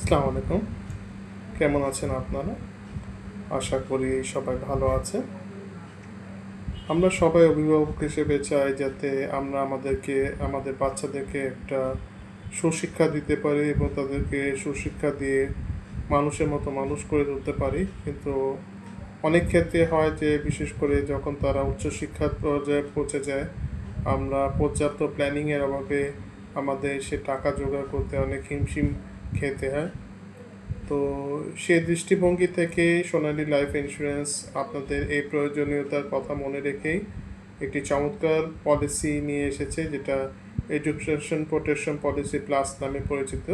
আসসালামু আলাইকুম। কেমন আছেন আপনারা? আশা করি সবাই ভালো আছে। আমরা সবাই অভিভাবক হিসেবে চাই যাতে আমরা আমাদের বাচ্চাদেরকে একটা সুশিক্ষা দিতে পারি এবং তাদেরকে সুশিক্ষা দিয়ে মানুষের মতো মানুষ করে তুলতে পারি। কিন্তু অনেক ক্ষেত্রে হয় যে বিশেষ করে যখন তারা উচ্চশিক্ষার পর্যায়ে পৌঁছে যায়, আমরা পর্যাপ্ত প্ল্যানিংয়ের অভাবে আমাদের সে টাকা জোগাড় করতে অনেক হিমশিম খেতে হয়। তো সেই দৃষ্টিভঙ্গি থেকে সোনালী লাইফ ইন্স্যুরেন্স আপনাদের এই প্রয়োজনীয়তার কথা মনে রেখেই একটি চমৎকার পলিসি নিয়ে এসেছে, যেটা এডুকেশন প্রোটেকশন পলিসি প্লাস নামে পরিচিত।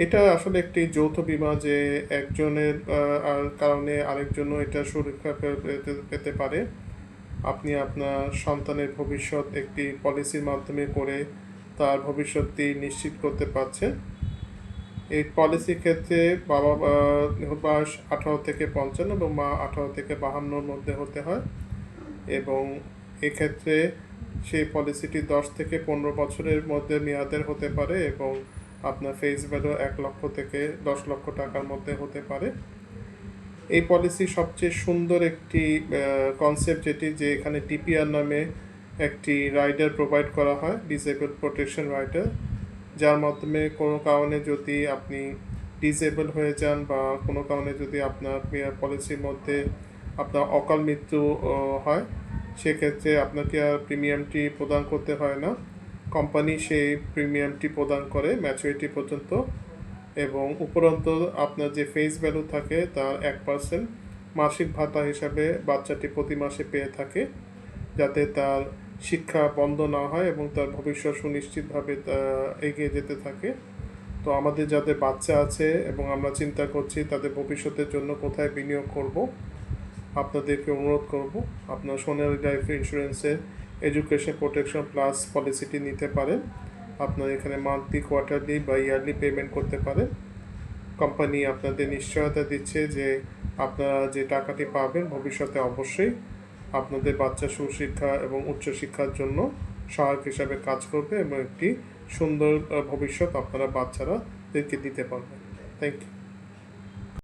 এটা আসলে একটি যৌথ বীমা, যে একজনের কারণে আরেকজনও এটা সুরক্ষা পেতে পারে। আপনি আপনার সন্তানের ভবিষ্যৎ একটি পলিসির মাধ্যমে করে তার ভবিষ্যৎটি নিশ্চিত করতে পারছেন। এই পলিসির ক্ষেত্রে বাবা বয়স 18 থেকে 55 এবং মা 18 থেকে 52-র মধ্যে হতে হয়, এবং এক্ষেত্রে সেই পলিসিটি 10 থেকে 15 বছরের মধ্যে মেয়াদের হতে পারে এবং আপনার ফেস ভ্যালু 1 লক্ষ থেকে 10 লক্ষ টাকার মধ্যে হতে পারে। এই পলিসি সবচেয়ে সুন্দর একটি কনসেপ্ট যেটি, যে এখানে টিপিআর নামে একটি রাইডার প্রোভাইড করা হয়, ডিসেবল প্রোটেকশন রাইডার, যার মাধ্যমে কোনো কারণে যদি আপনি ডিসেবল হয়ে যান বা কোনো কারণে যদি আপনার পলিসির মধ্যে আপনার অকাল মৃত্যু হয়, সেক্ষেত্রে আপনাকে আর প্রিমিয়ামটি প্রদান করতে হয় না। কোম্পানি সেই প্রিমিয়ামটি প্রদান করে ম্যাচুরিটি পর্যন্ত, এবং উপরন্ত আপনার যে ফেস ভ্যালু থাকে তার 1% মাসিক ভাতা হিসাবে বাচ্চাটি প্রতি মাসে পেয়ে থাকে, যাতে তার শিক্ষা বন্ধ না হয় এবং তার ভবিষ্যৎ সুনিশ্চিতভাবে এগিয়ে যেতে থাকে। তো আমাদের যাদের বাচ্চা আছে এবং আমরা চিন্তা করছি তাদের ভবিষ্যতের জন্য কোথায় বিনিয়োগ করব, আপনাদেরকে অনুরোধ করব আপনার সোনালী লাইফ ইন্স্যুরেন্সের এডুকেশন প্রোটেকশন প্লাস পলিসিটি নিতে পারেন। আপনার এখানে মান্থলি, কোয়ার্টারলি বা ইয়ারলি পেমেন্ট করতে পারেন। কোম্পানি আপনাদের নিশ্চয়তা দিচ্ছে যে আপনারা যে টাকাটি পাবেন ভবিষ্যতে অবশ্যই আপনাদের বাচ্চা সুশিক্ষা এবং উচ্চশিক্ষার জন্য সহায়ক হিসাবে কাজ করবে এবং একটি সুন্দর ভবিষ্যৎ আপনারা বাচ্চারাদেরকে দিতে পারবেন। Thank you.